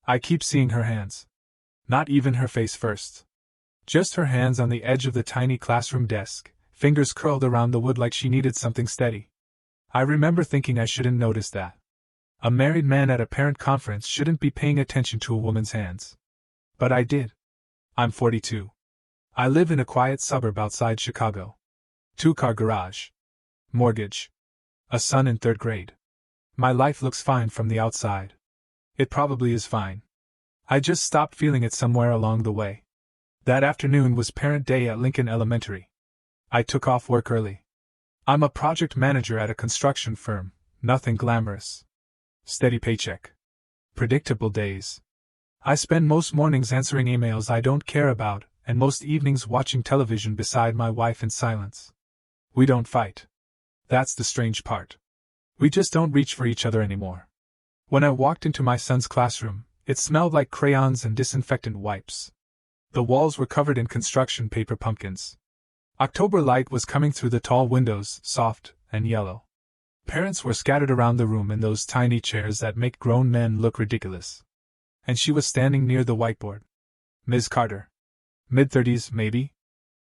I keep seeing her hands. Not even her face first. Just her hands on the edge of the tiny classroom desk, fingers curled around the wood like she needed something steady. I remember thinking I shouldn't notice that. A married man at a parent conference shouldn't be paying attention to a woman's hands. But I did. I'm 42. I live in a quiet suburb outside Chicago. 2-car garage. Mortgage. A son in 3rd grade. My life looks fine from the outside. It probably is fine. I just stopped feeling it somewhere along the way. That afternoon was parent day at Lincoln Elementary. I took off work early. I'm a project manager at a construction firm, nothing glamorous. Steady paycheck. Predictable days. I spend most mornings answering emails I don't care about, and most evenings watching television beside my wife in silence. We don't fight. That's the strange part. We just don't reach for each other anymore. When I walked into my son's classroom, it smelled like crayons and disinfectant wipes. The walls were covered in construction paper pumpkins. October light was coming through the tall windows, soft and yellow. Parents were scattered around the room in those tiny chairs that make grown men look ridiculous. And she was standing near the whiteboard. Ms. Carter. Mid-30s, maybe?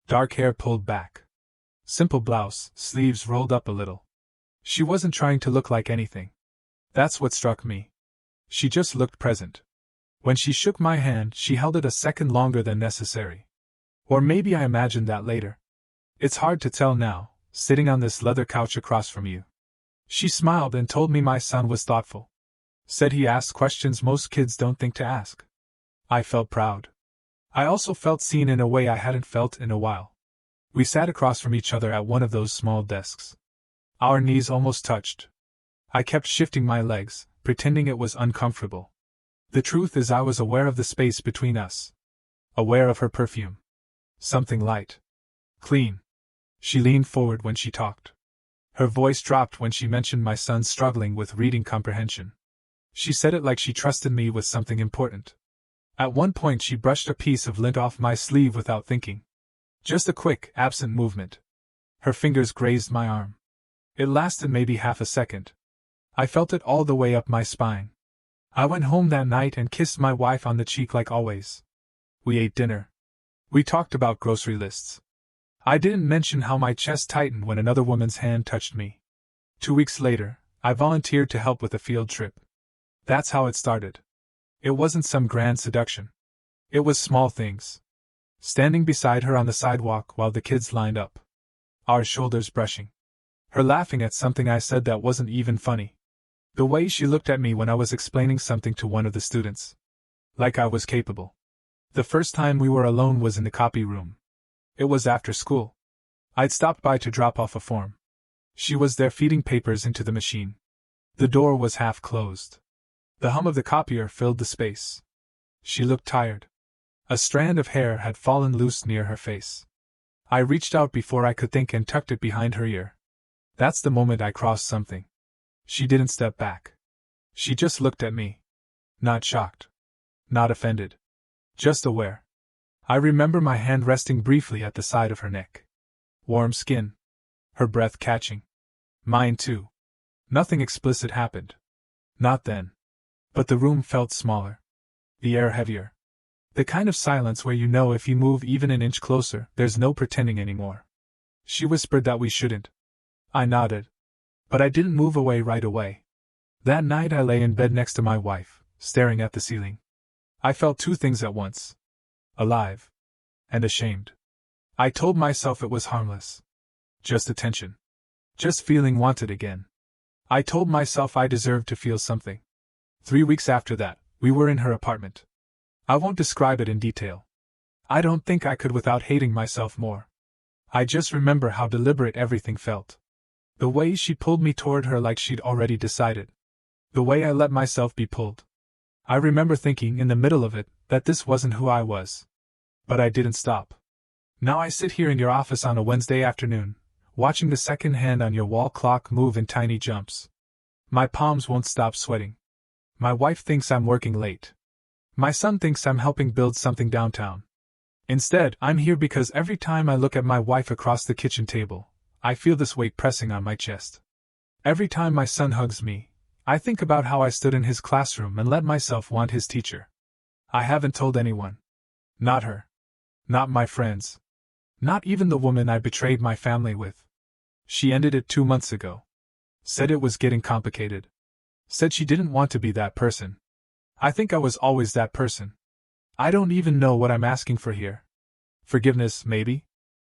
Dark hair pulled back. Simple blouse, sleeves rolled up a little. She wasn't trying to look like anything. That's what struck me. She just looked present. When she shook my hand, she held it a second longer than necessary. Or maybe I imagined that later. It's hard to tell now, sitting on this leather couch across from you. She smiled and told me my son was thoughtful. Said he asked questions most kids don't think to ask. I felt proud. I also felt seen in a way I hadn't felt in a while. We sat across from each other at one of those small desks. Our knees almost touched. I kept shifting my legs, pretending it was uncomfortable. The truth is I was aware of the space between us. Aware of her perfume. Something light. Clean. She leaned forward when she talked. Her voice dropped when she mentioned my son struggling with reading comprehension. She said it like she trusted me with something important. At one point she brushed a piece of lint off my sleeve without thinking. Just a quick, absent movement. Her fingers grazed my arm. It lasted maybe half a second. I felt it all the way up my spine. I went home that night and kissed my wife on the cheek like always. We ate dinner. We talked about grocery lists. I didn't mention how my chest tightened when another woman's hand touched me. 2 weeks later, I volunteered to help with a field trip. That's how it started. It wasn't some grand seduction. It was small things. Standing beside her on the sidewalk while the kids lined up. Our shoulders brushing. Her laughing at something I said that wasn't even funny. The way she looked at me when I was explaining something to one of the students. Like I was capable. The first time we were alone was in the copy room. It was after school. I'd stopped by to drop off a form. She was there feeding papers into the machine. The door was half closed. The hum of the copier filled the space. She looked tired. A strand of hair had fallen loose near her face. I reached out before I could think and tucked it behind her ear. That's the moment I crossed something. She didn't step back. She just looked at me. Not shocked. Not offended. Just aware. I remember my hand resting briefly at the side of her neck. Warm skin. Her breath catching. Mine too. Nothing explicit happened. Not then. But the room felt smaller. The air heavier. The kind of silence where you know if you move even an inch closer, there's no pretending anymore. She whispered that we shouldn't. I nodded. But I didn't move away right away. That night I lay in bed next to my wife, staring at the ceiling. I felt two things at once. Alive. And ashamed. I told myself it was harmless. Just attention. Just feeling wanted again. I told myself I deserved to feel something. 3 weeks after that, we were in her apartment. I won't describe it in detail. I don't think I could without hating myself more. I just remember how deliberate everything felt. The way she pulled me toward her like she'd already decided. The way I let myself be pulled. I remember thinking in the middle of it that this wasn't who I was. But I didn't stop. Now I sit here in your office on a Wednesday afternoon, watching the second hand on your wall clock move in tiny jumps. My palms won't stop sweating. My wife thinks I'm working late. My son thinks I'm helping build something downtown. Instead, I'm here because every time I look at my wife across the kitchen table, I feel this weight pressing on my chest. Every time my son hugs me, I think about how I stood in his classroom and let myself want his teacher. I haven't told anyone. Not her. Not my friends. Not even the woman I betrayed my family with. She ended it 2 months ago. Said it was getting complicated. Said she didn't want to be that person. I think I was always that person. I don't even know what I'm asking for here. Forgiveness, maybe?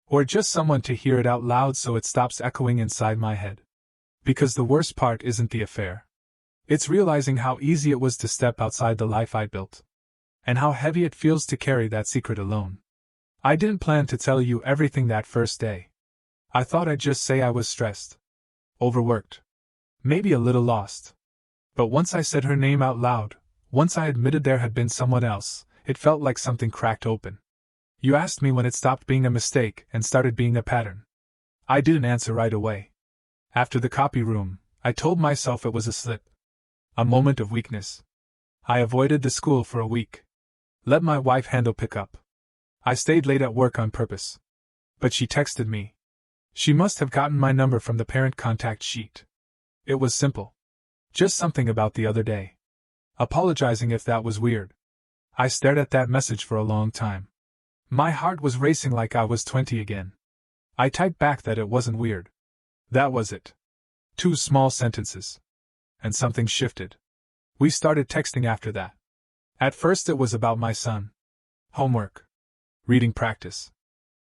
Or just someone to hear it out loud so it stops echoing inside my head. Because the worst part isn't the affair. It's realizing how easy it was to step outside the life I'd built. And how heavy it feels to carry that secret alone. I didn't plan to tell you everything that first day. I thought I'd just say I was stressed. Overworked. Maybe a little lost. But once I said her name out loud, once I admitted there had been someone else, it felt like something cracked open. You asked me when it stopped being a mistake and started being a pattern. I didn't answer right away. After the copy room, I told myself it was a slip. A moment of weakness. I avoided the school for a week. Let my wife handle pickup. I stayed late at work on purpose. But she texted me. She must have gotten my number from the parent contact sheet. It was simple. Just something about the other day. Apologizing if that was weird. I stared at that message for a long time. My heart was racing like I was 20 again. I typed back that it wasn't weird. That was it. 2 small sentences. And something shifted. We started texting after that. At first it was about my son. Homework. Reading practice.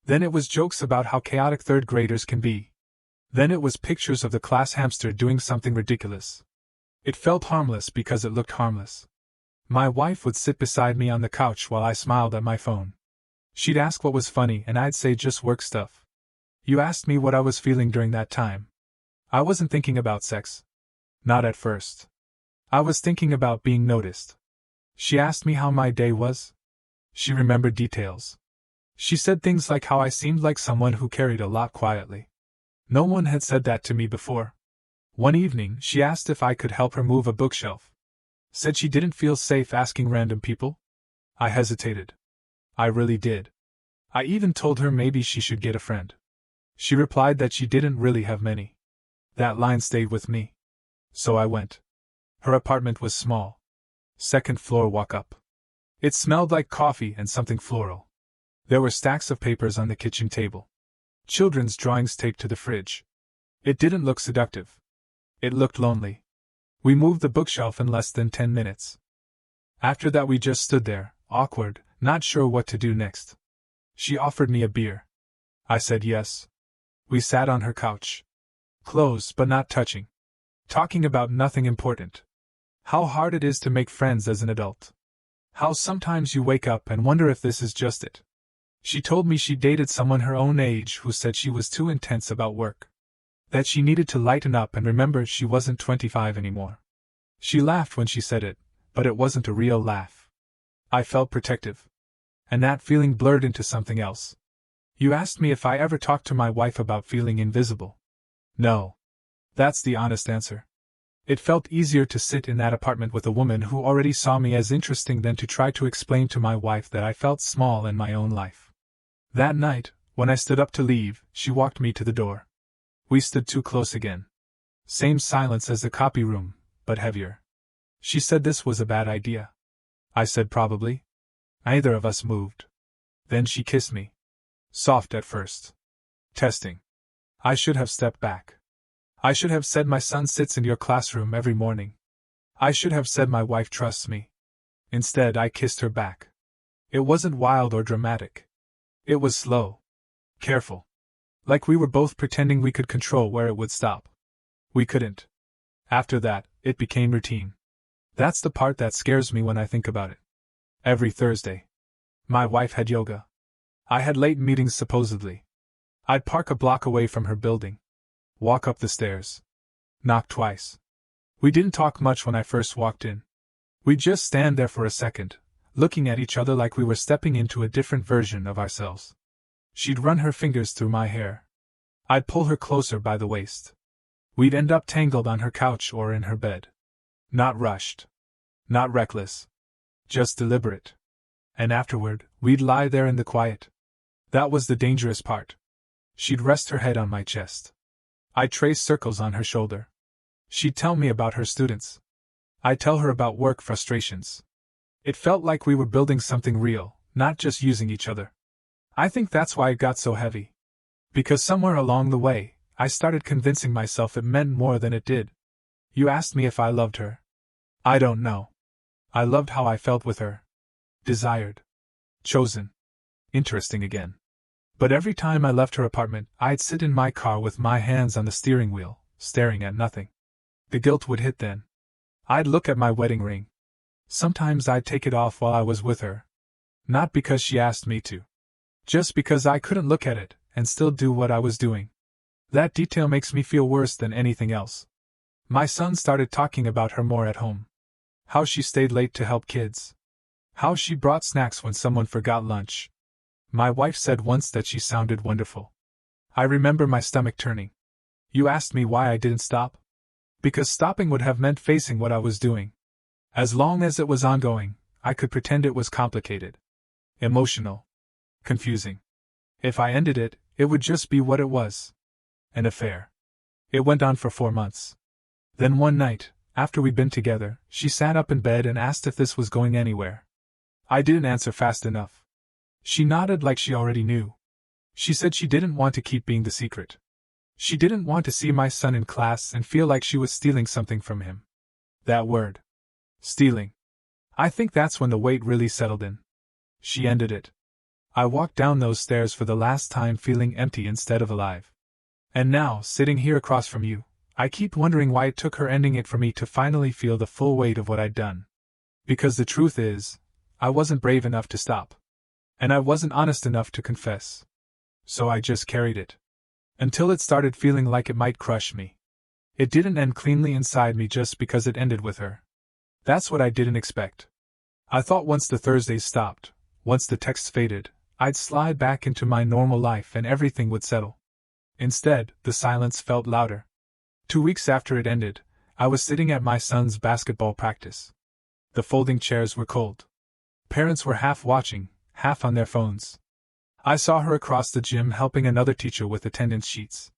Then it was jokes about how chaotic third graders can be. Then it was pictures of the class hamster doing something ridiculous. It felt harmless because it looked harmless. My wife would sit beside me on the couch while I smiled at my phone. She'd ask what was funny and I'd say just work stuff. You asked me what I was feeling during that time. I wasn't thinking about sex. Not at first. I was thinking about being noticed. She asked me how my day was. She remembered details. She said things like how I seemed like someone who carried a lot quietly. No one had said that to me before. One evening, she asked if I could help her move a bookshelf. Said she didn't feel safe asking random people. I hesitated. I really did. I even told her maybe she should get a friend. She replied that she didn't really have many. That line stayed with me. So I went. Her apartment was small. 2nd floor walk up. It smelled like coffee and something floral. There were stacks of papers on the kitchen table. Children's drawings taped to the fridge. It didn't look seductive. It looked lonely. We moved the bookshelf in less than 10 minutes. After that we just stood there, awkward, not sure what to do next. She offered me a beer. I said yes. We sat on her couch. Close but not touching. Talking about nothing important. How hard it is to make friends as an adult. How sometimes you wake up and wonder if this is just it. She told me she dated someone her own age who said she was too intense about work. That she needed to lighten up and remember she wasn't 25 anymore. She laughed when she said it, but it wasn't a real laugh. I felt protective. And that feeling blurred into something else. You asked me if I ever talked to my wife about feeling invisible. No. That's the honest answer. It felt easier to sit in that apartment with a woman who already saw me as interesting than to try to explain to my wife that I felt small in my own life. That night, when I stood up to leave, she walked me to the door. We stood too close again. Same silence as the copy room, but heavier. She said this was a bad idea. I said probably. Neither of us moved. Then she kissed me. Soft at first. Testing. I should have stepped back. I should have said my son sits in your classroom every morning. I should have said my wife trusts me. Instead, I kissed her back. It wasn't wild or dramatic. It was slow. Careful. Like we were both pretending we could control where it would stop. We couldn't. After that, it became routine. That's the part that scares me when I think about it. Every Thursday. My wife had yoga. I had late meetings supposedly. I'd park a block away from her building. Walk up the stairs. Knock twice. We didn't talk much when I first walked in. We'd just stand there for a second, looking at each other like we were stepping into a different version of ourselves. She'd run her fingers through my hair. I'd pull her closer by the waist. We'd end up tangled on her couch or in her bed. Not rushed. Not reckless. Just deliberate. And afterward, we'd lie there in the quiet. That was the dangerous part. She'd rest her head on my chest. I'd trace circles on her shoulder. She'd tell me about her students. I'd tell her about work frustrations. It felt like we were building something real, not just using each other. I think that's why it got so heavy. Because somewhere along the way, I started convincing myself it meant more than it did. You asked me if I loved her. I don't know. I loved how I felt with her. Desired. Chosen. Interesting again. But every time I left her apartment, I'd sit in my car with my hands on the steering wheel, staring at nothing. The guilt would hit then. I'd look at my wedding ring. Sometimes I'd take it off while I was with her. Not because she asked me to. Just because I couldn't look at it and still do what I was doing. That detail makes me feel worse than anything else. My son started talking about her more at home. How she stayed late to help kids. How she brought snacks when someone forgot lunch. My wife said once that she sounded wonderful. I remember my stomach turning. You asked me why I didn't stop? Because stopping would have meant facing what I was doing. As long as it was ongoing, I could pretend it was complicated. Emotional. Confusing. If I ended it, it would just be what it was. An affair. It went on for 4 months. Then one night, after we'd been together, she sat up in bed and asked if this was going anywhere. I didn't answer fast enough. She nodded like she already knew. She said she didn't want to keep being the secret. She didn't want to see my son in class and feel like she was stealing something from him. That word. Stealing. I think that's when the weight really settled in. She ended it. I walked down those stairs for the last time feeling empty instead of alive. And now, sitting here across from you, I keep wondering why it took her ending it for me to finally feel the full weight of what I'd done. Because the truth is, I wasn't brave enough to stop. And I wasn't honest enough to confess. So I just carried it. Until it started feeling like it might crush me. It didn't end cleanly inside me just because it ended with her. That's what I didn't expect. I thought once the Thursdays stopped, once the texts faded, I'd slide back into my normal life and everything would settle. Instead, the silence felt louder. 2 weeks after it ended, I was sitting at my son's basketball practice. The folding chairs were cold. Parents were half watching, half on their phones. I saw her across the gym helping another teacher with attendance sheets.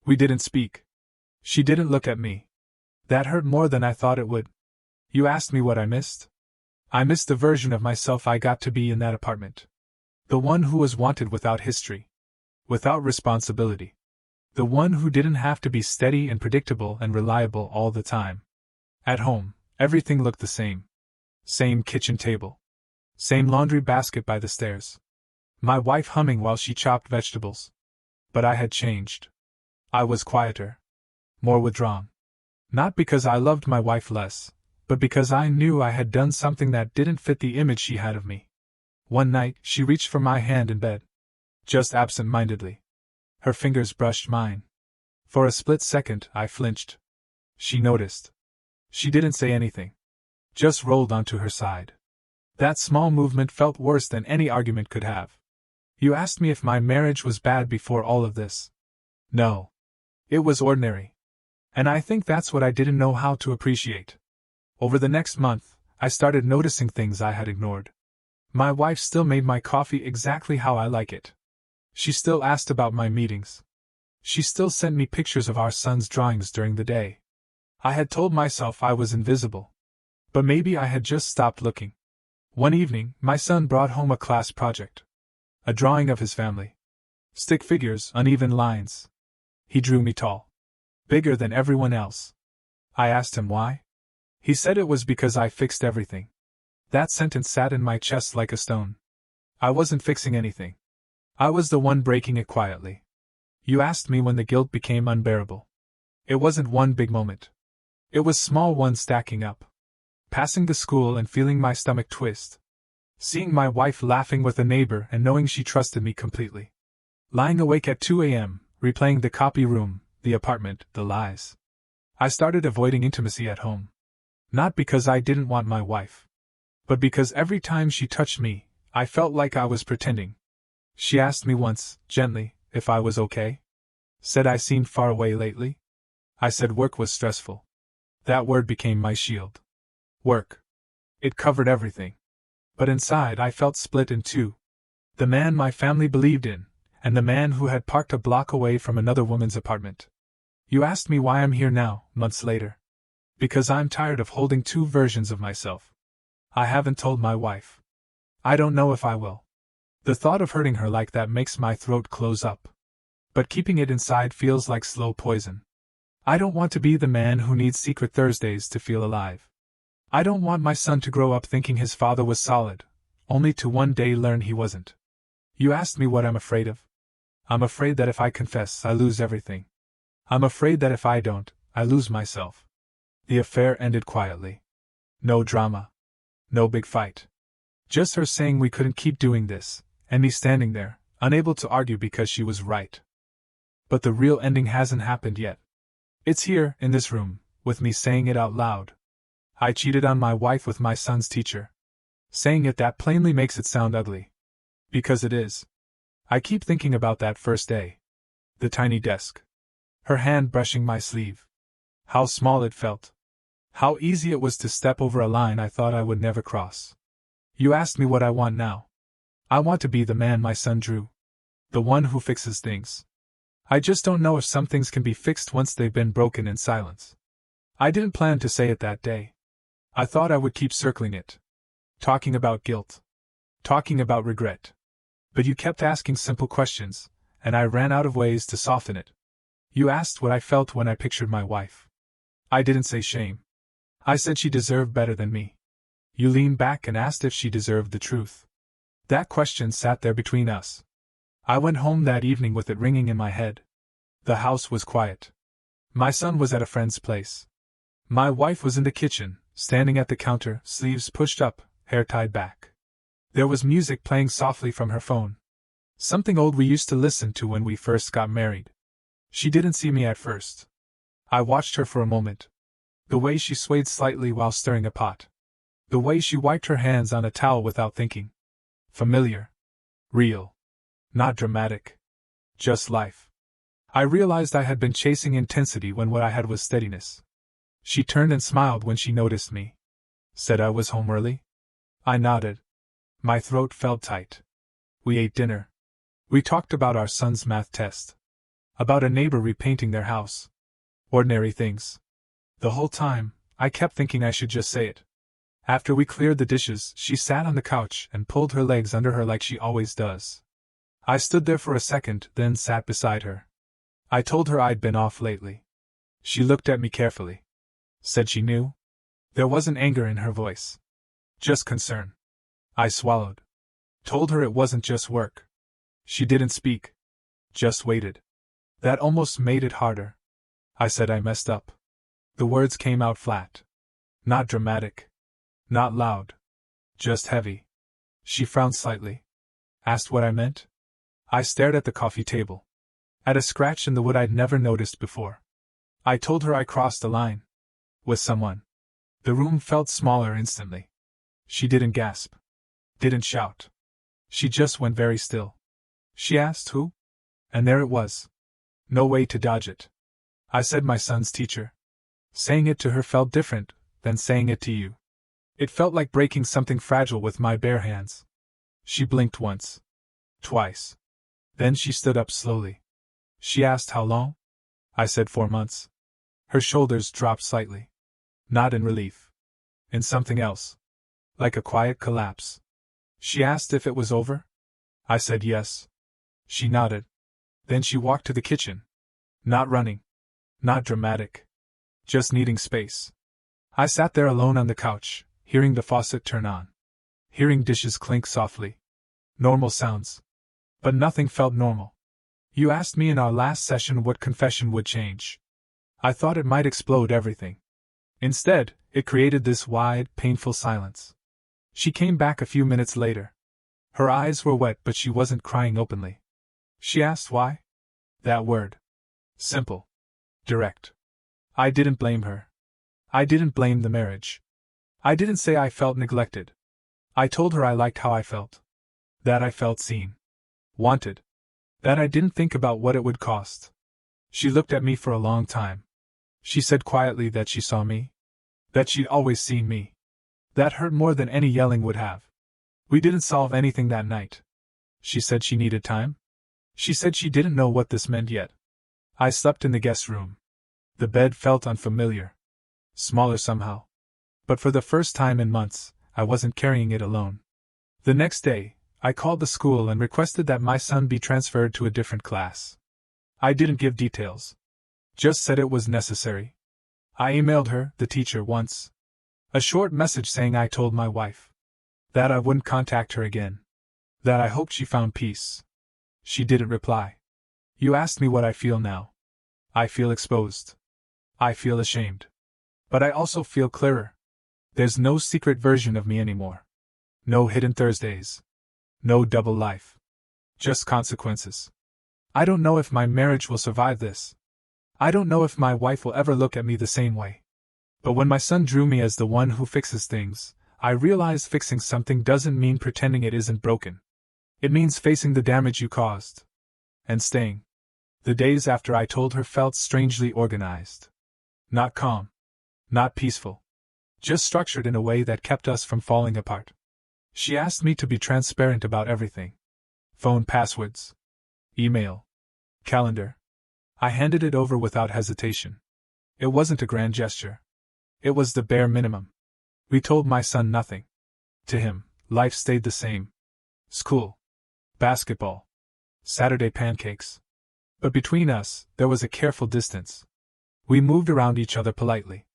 We didn't speak. She didn't look at me. That hurt more than I thought it would. You asked me what I missed? I missed the version of myself I got to be in that apartment. The one who was wanted without history. Without responsibility. The one who didn't have to be steady and predictable and reliable all the time. At home, everything looked the same. Same kitchen table. Same laundry basket by the stairs. My wife humming while she chopped vegetables. But I had changed. I was quieter. More withdrawn. Not because I loved my wife less, but because I knew I had done something that didn't fit the image she had of me. One night, she reached for my hand in bed. Just absent-mindedly. Her fingers brushed mine. For a split second, I flinched. She noticed. She didn't say anything. Just rolled onto her side. That small movement felt worse than any argument could have. You asked me if my marriage was bad before all of this. No. It was ordinary. And I think that's what I didn't know how to appreciate. Over the next month, I started noticing things I had ignored. My wife still made my coffee exactly how I like it. She still asked about my meetings. She still sent me pictures of our son's drawings during the day. I had told myself I was invisible. But maybe I had just stopped looking. One evening, my son brought home a class project. A drawing of his family. Stick figures, uneven lines. He drew me tall. Bigger than everyone else. I asked him why. He said it was because I fixed everything. That sentence sat in my chest like a stone. I wasn't fixing anything. I was the one breaking it quietly. You asked me when the guilt became unbearable. It wasn't one big moment. It was small ones stacking up. Passing the school and feeling my stomach twist. Seeing my wife laughing with a neighbor and knowing she trusted me completely. Lying awake at 2 a.m., replaying the copy room, the apartment, the lies. I started avoiding intimacy at home. Not because I didn't want my wife. But because every time she touched me, I felt like I was pretending. She asked me once, gently, if I was okay. Said I seemed far away lately. I said work was stressful. That word became my shield. Work. It covered everything. But inside I felt split in two. The man my family believed in, and the man who had parked a block away from another woman's apartment. You asked me why I'm here now, months later. Because I'm tired of holding two versions of myself. I haven't told my wife. I don't know if I will. The thought of hurting her like that makes my throat close up. But keeping it inside feels like slow poison. I don't want to be the man who needs secret Thursdays to feel alive. I don't want my son to grow up thinking his father was solid, only to one day learn he wasn't. You asked me what I'm afraid of. I'm afraid that if I confess, I lose everything. I'm afraid that if I don't, I lose myself. The affair ended quietly. No drama. No big fight. Just her saying we couldn't keep doing this, and me standing there, unable to argue because she was right. But the real ending hasn't happened yet. It's here, in this room, with me saying it out loud. I cheated on my wife with my son's teacher. Saying it that plainly makes it sound ugly. Because it is. I keep thinking about that first day. The tiny desk. Her hand brushing my sleeve. How small it felt. How easy it was to step over a line I thought I would never cross. You asked me what I want now. I want to be the man my son drew. The one who fixes things. I just don't know if some things can be fixed once they've been broken in silence. I didn't plan to say it that day. I thought I would keep circling it. Talking about guilt. Talking about regret. But you kept asking simple questions, and I ran out of ways to soften it. You asked what I felt when I pictured my wife. I didn't say shame. I said she deserved better than me. You leaned back and asked if she deserved the truth. That question sat there between us. I went home that evening with it ringing in my head. The house was quiet. My son was at a friend's place. My wife was in the kitchen, standing at the counter, sleeves pushed up, hair tied back. There was music playing softly from her phone. Something old we used to listen to when we first got married. She didn't see me at first. I watched her for a moment. The way she swayed slightly while stirring a pot. The way she wiped her hands on a towel without thinking. Familiar. Real. Not dramatic. Just life. I realized I had been chasing intensity when what I had was steadiness. She turned and smiled when she noticed me. Said I was home early? I nodded. My throat felt tight. We ate dinner. We talked about our son's math test. About a neighbor repainting their house. Ordinary things. The whole time, I kept thinking I should just say it. After we cleared the dishes, she sat on the couch and pulled her legs under her like she always does. I stood there for a second, then sat beside her. I told her I'd been off lately. She looked at me carefully. Said she knew. There wasn't anger in her voice. Just concern. I swallowed. Told her it wasn't just work. She didn't speak. Just waited. That almost made it harder. I said I messed up. The words came out flat. Not dramatic. Not loud. Just heavy. She frowned slightly. Asked what I meant? I stared at the coffee table. At a scratch in the wood I'd never noticed before. I told her I crossed a line. With someone. The room felt smaller instantly. She didn't gasp. Didn't shout. She just went very still. She asked who? And there it was. No way to dodge it. I said my son's teacher. Saying it to her felt different than saying it to you. It felt like breaking something fragile with my bare hands. She blinked once. Twice. Then she stood up slowly. She asked how long? I said 4 months. Her shoulders dropped slightly. Not in relief. In something else. Like a quiet collapse. She asked if it was over? I said yes. She nodded. Then she walked to the kitchen. Not running. Not dramatic. Just needing space. I sat there alone on the couch, hearing the faucet turn on. Hearing dishes clink softly. Normal sounds. But nothing felt normal. You asked me in our last session what confession would change. I thought it might explode everything. Instead, it created this wide, painful silence. She came back a few minutes later. Her eyes were wet, but she wasn't crying openly. She asked why? That word. Simple. Direct. I didn't blame her. I didn't blame the marriage. I didn't say I felt neglected. I told her I liked how I felt. That I felt seen. Wanted. That I didn't think about what it would cost. She looked at me for a long time. She said quietly that she saw me. That she'd always seen me. That hurt more than any yelling would have. We didn't solve anything that night. She said she needed time. She said she didn't know what this meant yet. I slept in the guest room. The bed felt unfamiliar. Smaller somehow. But for the first time in months, I wasn't carrying it alone. The next day, I called the school and requested that my son be transferred to a different class. I didn't give details. Just said it was necessary. I emailed her, the teacher, once. A short message saying I told my wife that I wouldn't contact her again. That I hoped she found peace. She didn't reply. You asked me what I feel now. I feel exposed. I feel ashamed. But I also feel clearer. There's no secret version of me anymore. No hidden Thursdays. No double life. Just consequences. I don't know if my marriage will survive this. I don't know if my wife will ever look at me the same way. But when my son drew me as the one who fixes things, I realized fixing something doesn't mean pretending it isn't broken. It means facing the damage you caused. And staying. The days after I told her felt strangely organized. Not calm. Not peaceful. Just structured in a way that kept us from falling apart. She asked me to be transparent about everything. Phone passwords. Email. Calendar. I handed it over without hesitation. It wasn't a grand gesture. It was the bare minimum. We told my son nothing. To him, life stayed the same. School. Basketball. Saturday pancakes. But between us, there was a careful distance. We moved around each other politely.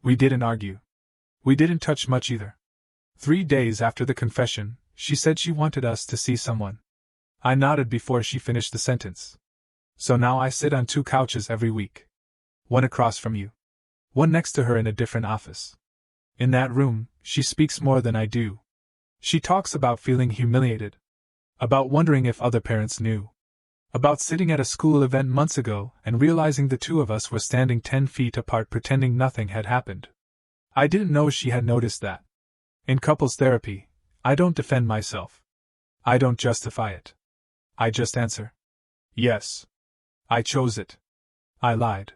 We didn't argue. We didn't touch much either. 3 days after the confession, she said she wanted us to see someone. I nodded before she finished the sentence. So now I sit on 2 couches every week. One across from you. One next to her in a different office. In that room, she speaks more than I do. She talks about feeling humiliated. About wondering if other parents knew. About sitting at a school event months ago and realizing the 2 of us were standing 10 feet apart pretending nothing had happened. I didn't know she had noticed that. In couples therapy, I don't defend myself. I don't justify it. I just answer. Yes. I chose it. I lied.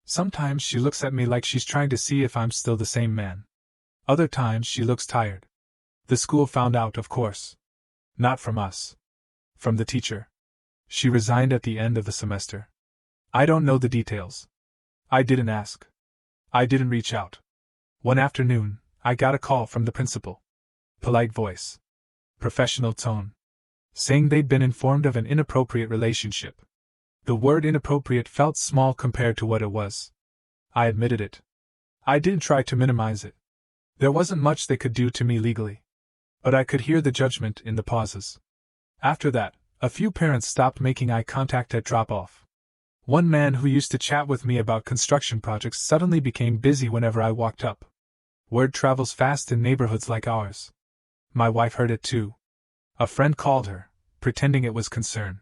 Sometimes she looks at me like she's trying to see if I'm still the same man. Other times she looks tired. The school found out, of course. Not from us. From the teacher. She resigned at the end of the semester. I don't know the details. I didn't ask. I didn't reach out. One afternoon, I got a call from the principal. Polite voice. Professional tone. Saying they'd been informed of an inappropriate relationship. The word inappropriate felt small compared to what it was. I admitted it. I didn't try to minimize it. There wasn't much they could do to me legally. But I could hear the judgment in the pauses. After that, a few parents stopped making eye contact at drop-off. One man who used to chat with me about construction projects suddenly became busy whenever I walked up. Word travels fast in neighborhoods like ours. My wife heard it too. A friend called her, pretending it was concern.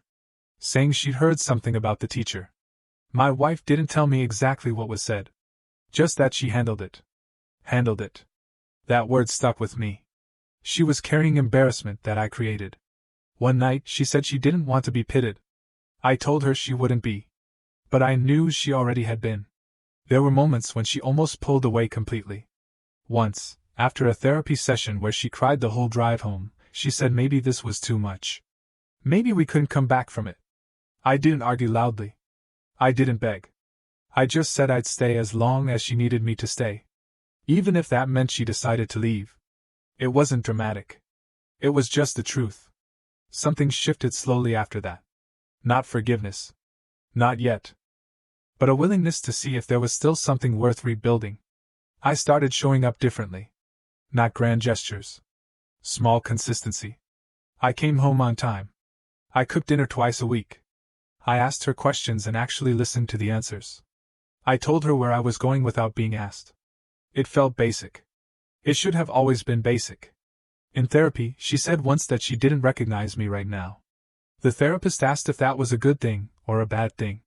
Saying she'd heard something about the teacher. My wife didn't tell me exactly what was said. Just that she handled it. Handled it. That word stuck with me. She was carrying embarrassment that I created. One night she said she didn't want to be pitted. I told her she wouldn't be. But I knew she already had been. There were moments when she almost pulled away completely. Once, after a therapy session where she cried the whole drive home, she said maybe this was too much. Maybe we couldn't come back from it. I didn't argue loudly. I didn't beg. I just said I'd stay as long as she needed me to stay. Even if that meant she decided to leave. It wasn't dramatic. It was just the truth. Something shifted slowly after that. Not forgiveness. Not yet. But a willingness to see if there was still something worth rebuilding. I started showing up differently. Not grand gestures. Small consistency. I came home on time. I cooked dinner twice a week. I asked her questions and actually listened to the answers. I told her where I was going without being asked. It felt basic. It should have always been basic. In therapy, she said once that she didn't recognize me right now. The therapist asked if that was a good thing or a bad thing.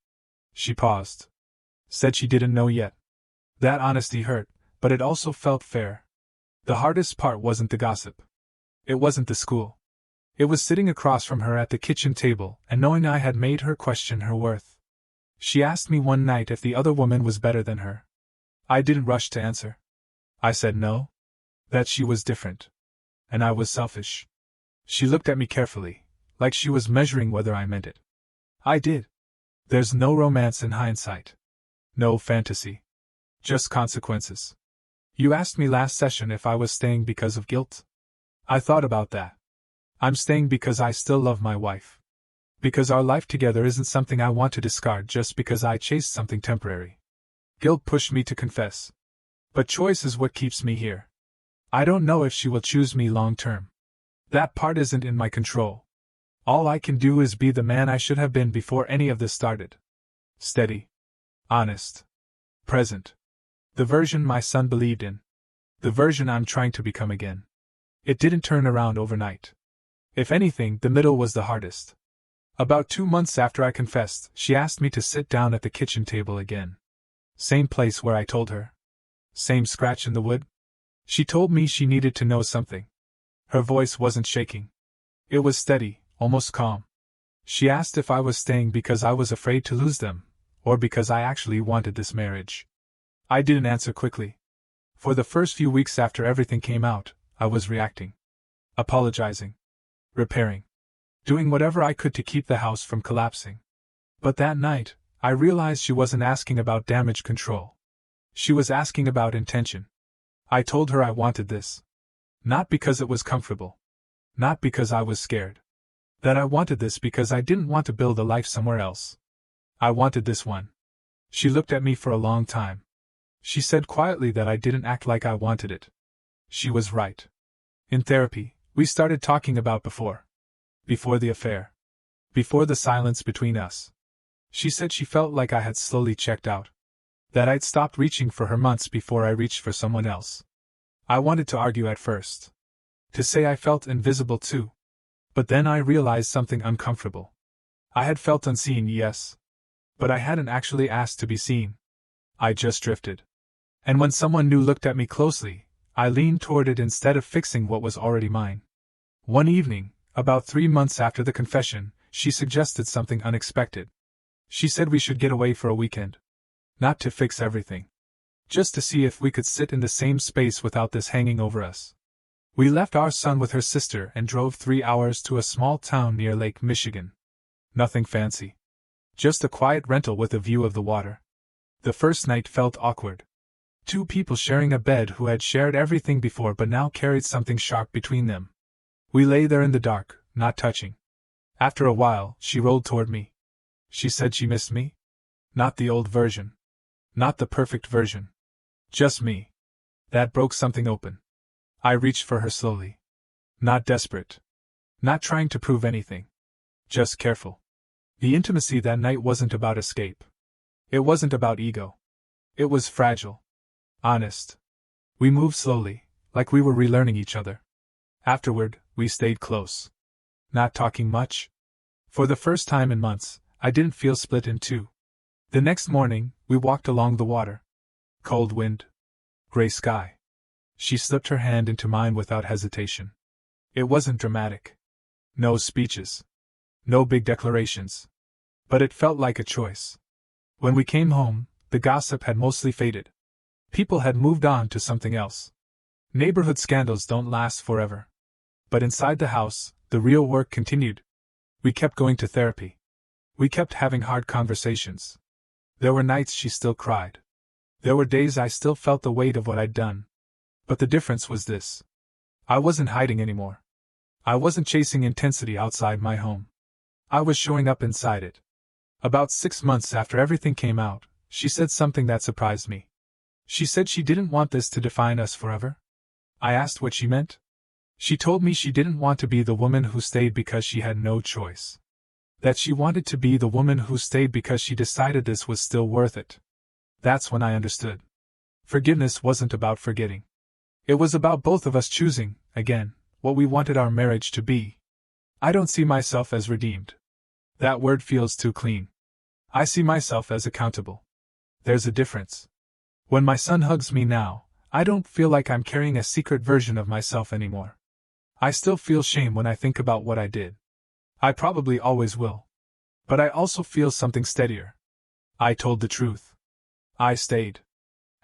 She paused. Said she didn't know yet. That honesty hurt, but it also felt fair. The hardest part wasn't the gossip. It wasn't the school. It was sitting across from her at the kitchen table and knowing I had made her question her worth. She asked me one night if the other woman was better than her. I didn't rush to answer. I said no. That she was different. And I was selfish. She looked at me carefully, like she was measuring whether I meant it. I did. There's no romance in hindsight. No fantasy. Just consequences. You asked me last session if I was staying because of guilt. I thought about that. I'm staying because I still love my wife. Because our life together isn't something I want to discard just because I chased something temporary. Guilt pushed me to confess. But choice is what keeps me here. I don't know if she will choose me long term. That part isn't in my control. All I can do is be the man I should have been before any of this started. Steady. Honest. Present. The version my son believed in. The version I'm trying to become again. It didn't turn around overnight. If anything, the middle was the hardest. About 2 months after I confessed, she asked me to sit down at the kitchen table again. Same place where I told her. Same scratch in the wood. She told me she needed to know something. Her voice wasn't shaking. It was steady, almost calm. She asked if I was staying because I was afraid to lose them, or because I actually wanted this marriage. I didn't answer quickly. For the first few weeks after everything came out, I was reacting. Apologizing. Repairing. Doing whatever I could to keep the house from collapsing. But that night, I realized she wasn't asking about damage control. She was asking about intention. I told her I wanted this. Not because it was comfortable. Not because I was scared. That I wanted this because I didn't want to build a life somewhere else. I wanted this one. She looked at me for a long time. She said quietly that I didn't act like I wanted it. She was right. In therapy, we started talking about before. Before the affair. Before the silence between us. She said she felt like I had slowly checked out. That I'd stopped reaching for her months before I reached for someone else. I wanted to argue at first. To say I felt invisible too. But then I realized something uncomfortable. I had felt unseen, yes. But I hadn't actually asked to be seen. I just drifted. And when someone new looked at me closely, I leaned toward it instead of fixing what was already mine. One evening, about 3 months after the confession, she suggested something unexpected. She said we should get away for a weekend. Not to fix everything. Just to see if we could sit in the same space without this hanging over us. We left our son with her sister and drove 3 hours to a small town near Lake Michigan. Nothing fancy. Just a quiet rental with a view of the water. The first night felt awkward. 2 people sharing a bed who had shared everything before but now carried something sharp between them. We lay there in the dark, not touching. After a while, she rolled toward me. She said she missed me. Not the old version. Not the perfect version. Just me. That broke something open. I reached for her slowly. Not desperate. Not trying to prove anything. Just careful. The intimacy that night wasn't about escape. It wasn't about ego. It was fragile. Honest. We moved slowly, like we were relearning each other. Afterward, we stayed close. Not talking much. For the first time in months, I didn't feel split in two. The next morning, we walked along the water. Cold wind. Gray sky. She slipped her hand into mine without hesitation. It wasn't dramatic. No speeches. No big declarations. But it felt like a choice. When we came home, the gossip had mostly faded. People had moved on to something else. Neighborhood scandals don't last forever. But inside the house, the real work continued. We kept going to therapy. We kept having hard conversations. There were nights she still cried. There were days I still felt the weight of what I'd done. But the difference was this. I wasn't hiding anymore. I wasn't chasing intensity outside my home. I was showing up inside it. About 6 months after everything came out, she said something that surprised me. She said she didn't want this to define us forever. I asked what she meant. She told me she didn't want to be the woman who stayed because she had no choice. That she wanted to be the woman who stayed because she decided this was still worth it. That's when I understood. Forgiveness wasn't about forgetting. It was about both of us choosing, again, what we wanted our marriage to be. I don't see myself as redeemed. That word feels too clean. I see myself as accountable. There's a difference. When my son hugs me now, I don't feel like I'm carrying a secret version of myself anymore. I still feel shame when I think about what I did. I probably always will. But I also feel something steadier. I told the truth. I stayed.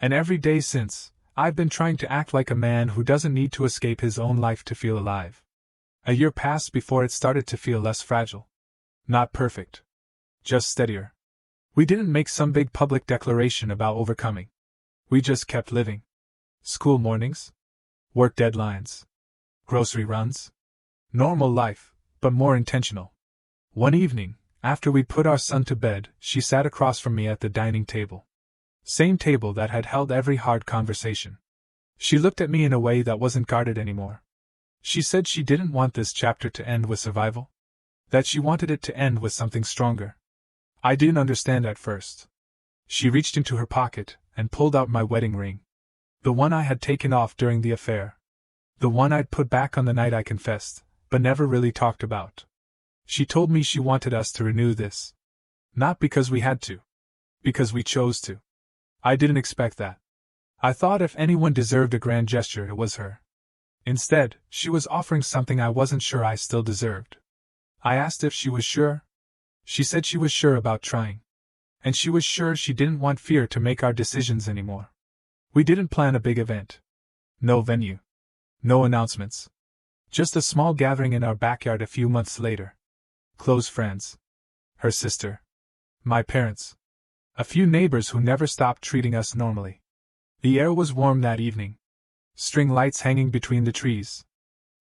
And every day since, I've been trying to act like a man who doesn't need to escape his own life to feel alive. A year passed before it started to feel less fragile. Not perfect. Just steadier. We didn't make some big public declaration about overcoming. We just kept living. School mornings, work deadlines, grocery runs. Normal life, but more intentional. One evening, after we'd put our son to bed, she sat across from me at the dining table. Same table that had held every hard conversation. She looked at me in a way that wasn't guarded anymore. She said she didn't want this chapter to end with survival. That she wanted it to end with something stronger. I didn't understand at first. She reached into her pocket and pulled out my wedding ring. The one I had taken off during the affair. The one I'd put back on the night I confessed, but never really talked about. She told me she wanted us to renew this. Not because we had to. Because we chose to. I didn't expect that. I thought if anyone deserved a grand gesture, it was her. Instead, she was offering something I wasn't sure I still deserved. I asked if she was sure. She said she was sure about trying. And she was sure she didn't want fear to make our decisions anymore. We didn't plan a big event. No venue. No announcements. Just a small gathering in our backyard a few months later. Close friends. Her sister. My parents. A few neighbors who never stopped treating us normally. The air was warm that evening. String lights hanging between the trees.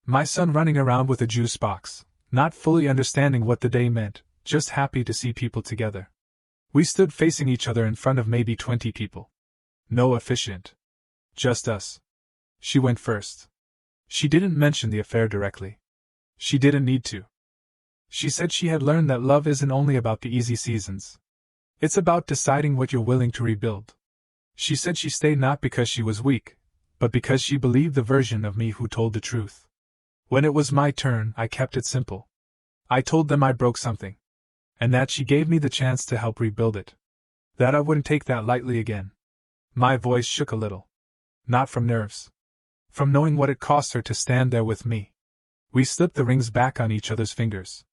My son running around with a juice box, not fully understanding what the day meant, just happy to see people together. We stood facing each other in front of maybe 20 people. No officiant. Just us. She went first. She didn't mention the affair directly. She didn't need to. She said she had learned that love isn't only about the easy seasons. It's about deciding what you're willing to rebuild. She said she stayed not because she was weak, but because she believed the version of me who told the truth. When it was my turn, I kept it simple. I told them I broke something. And that she gave me the chance to help rebuild it. That I wouldn't take that lightly again. My voice shook a little. Not from nerves. From knowing what it cost her to stand there with me. We slipped the rings back on each other's fingers.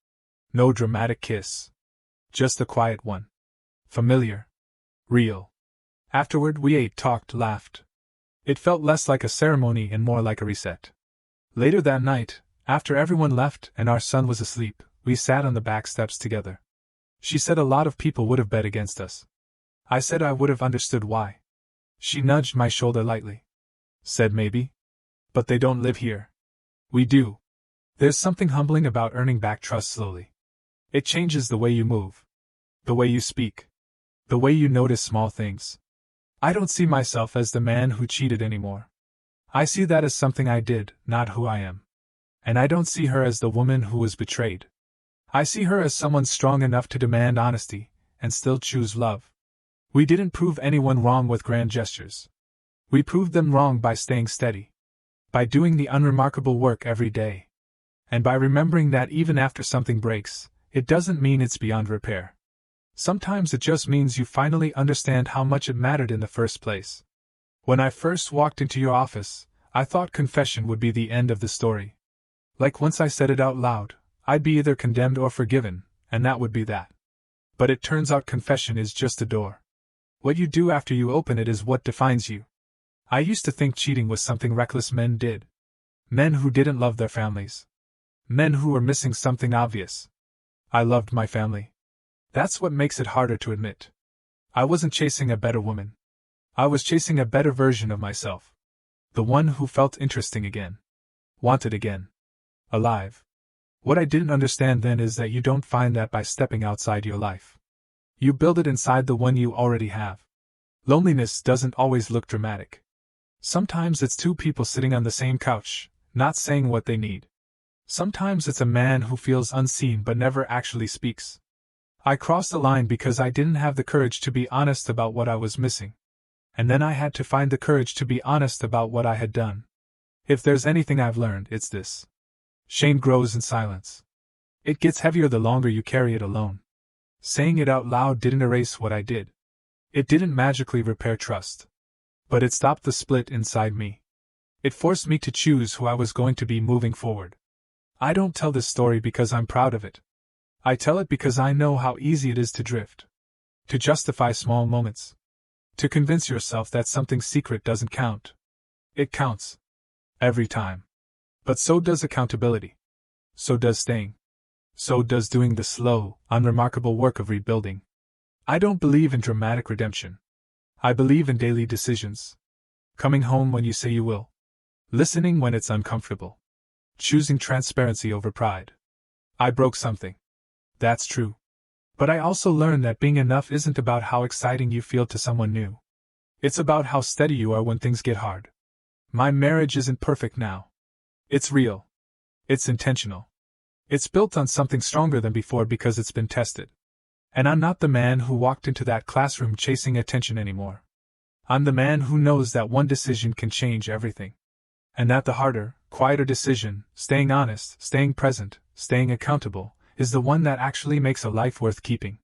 No dramatic kiss. Just a quiet one. Familiar. Real. Afterward we ate, talked, laughed. It felt less like a ceremony and more like a reset. Later that night, after everyone left and our son was asleep, we sat on the back steps together. She said a lot of people would have bet against us. I said I would have understood why. She nudged my shoulder lightly. Said maybe. But they don't live here. We do. There's something humbling about earning back trust slowly. It changes the way you move. The way you speak. The way you notice small things. I don't see myself as the man who cheated anymore. I see that as something I did, not who I am. And I don't see her as the woman who was betrayed. I see her as someone strong enough to demand honesty, and still choose love. We didn't prove anyone wrong with grand gestures. We proved them wrong by staying steady. By doing the unremarkable work every day. And by remembering that even after something breaks, it doesn't mean it's beyond repair. Sometimes it just means you finally understand how much it mattered in the first place. When I first walked into your office, I thought confession would be the end of the story. Like once I said it out loud, I'd be either condemned or forgiven, and that would be that. But it turns out confession is just a door. What you do after you open it is what defines you. I used to think cheating was something reckless men did. Men who didn't love their families. Men who were missing something obvious. I loved my family. That's what makes it harder to admit. I wasn't chasing a better woman. I was chasing a better version of myself. The one who felt interesting again. Wanted again. Alive. What I didn't understand then is that you don't find that by stepping outside your life. You build it inside the one you already have. Loneliness doesn't always look dramatic. Sometimes it's two people sitting on the same couch, not saying what they need. Sometimes it's a man who feels unseen but never actually speaks. I crossed the line because I didn't have the courage to be honest about what I was missing. And then I had to find the courage to be honest about what I had done. If there's anything I've learned, it's this. Shame grows in silence. It gets heavier the longer you carry it alone. Saying it out loud didn't erase what I did. It didn't magically repair trust. But it stopped the split inside me. It forced me to choose who I was going to be moving forward. I don't tell this story because I'm proud of it. I tell it because I know how easy it is to drift. To justify small moments. To convince yourself that something secret doesn't count. It counts. Every time. But so does accountability. So does staying. So does doing the slow, unremarkable work of rebuilding. I don't believe in dramatic redemption. I believe in daily decisions. Coming home when you say you will. Listening when it's uncomfortable. Choosing transparency over pride. I broke something. That's true. But I also learned that being enough isn't about how exciting you feel to someone new. It's about how steady you are when things get hard. My marriage isn't perfect now. It's real. It's intentional. It's built on something stronger than before because it's been tested. And I'm not the man who walked into that classroom chasing attention anymore. I'm the man who knows that one decision can change everything. And that the harder, quieter decision, staying honest, staying present, staying accountable, is the one that actually makes a life worth keeping.